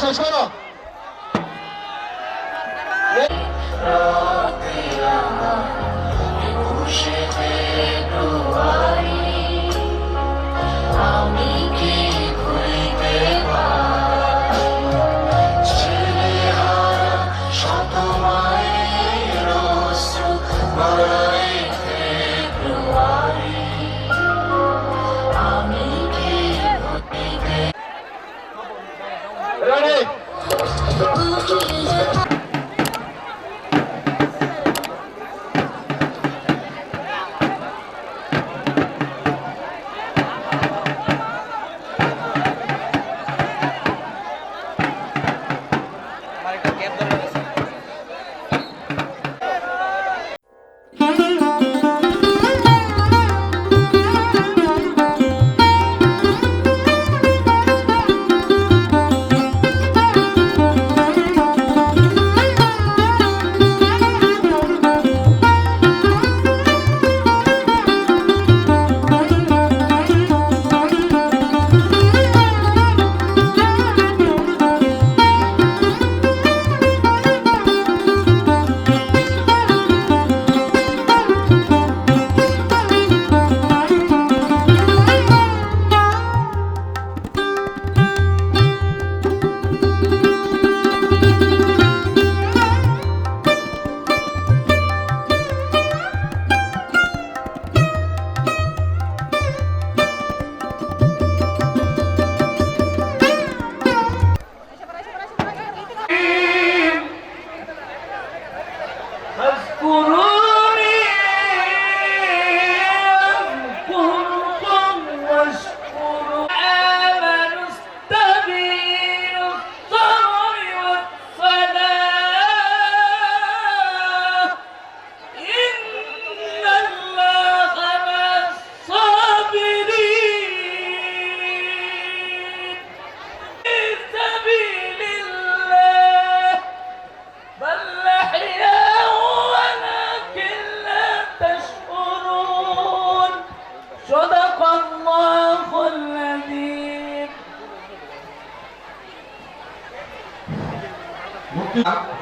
শেষ করো।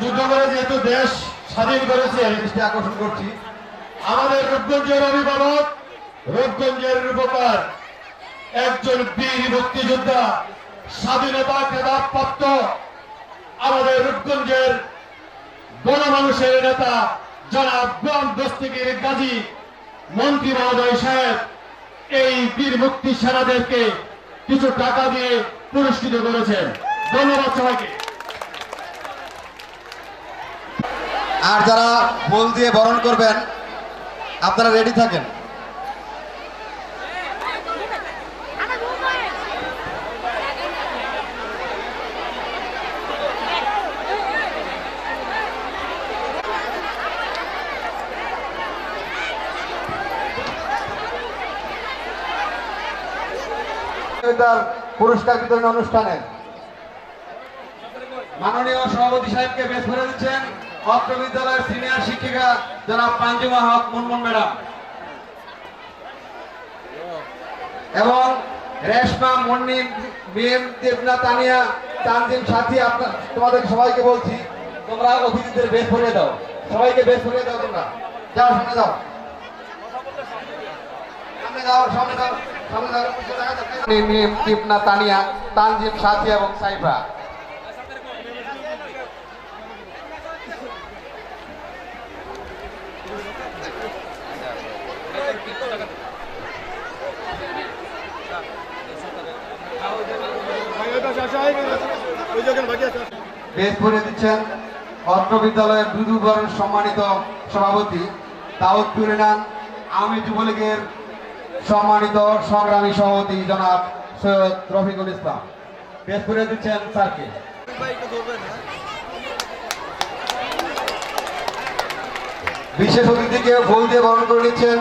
যুদ্ধ করে যেহেতু দেশ স্বাধীন করেছে দৃষ্টি আকর্ষণ করছি আমাদের রূপগঞ্জের অভিভাবক, রূপগঞ্জের রূপকার, একজন বীর মুক্তিযোদ্ধা, স্বাধীনতা খেতাবপ্রাপ্ত আমাদের রূপগঞ্জের গণমানুষের নেতা জনাব গোলাম দস্তগীর গাজী মন্ত্রী মহোদয় সাহেব এই বীর মুক্তি সেনাদেরকে কিছু টাকা দিয়ে পুরস্কৃত করেছেন। ধন্যবাদ সবাইকে। আর যারা ফুল দিয়ে বরণ করবেন আপনারা রেডি থাকেন। পুরস্কার বিতরণ অনুষ্ঠানে মাননীয় সভাপতি সাহেবকে বেশ করে দিচ্ছেন অত্র বিদ্যালয়ের সিনিয়র শিক্ষিকা জনাব পাঞ্জুমা হক মুনমুন ম্যাডাম এবং রেশমা মুন্নি মিম দেবনা তানিয়া তানজিম সাথী। তোমাদের সবাইকে বলছি তোমরা অতিথিদের বেশ ভরিয়ে দাও, সবাইকে বেশ ভরিয়ে দাও। তোমরা যাও, সামনে যাও, সামনে যাও, সামনে যাও, সামনে যাও। মিম দেবনা তানিয়া তানজিম সাথী এবং সাইফা। বেশ করে দিচ্ছেন অত্র বিদ্যালয়ের দুদুবরণ সম্মানিত সভাপতি দাউদপুর ইউনিয়ন আওয়ামী যুবলীগের সম্মানিত সংগ্রামী সভাপতি জনাব সৈয়দ রফিকুল ইসলাম। বেশ করে দিচ্ছেন স্যারকে। বিশেষ অতিথিকে ফুল দিয়ে বরণ করে নিচ্ছেন।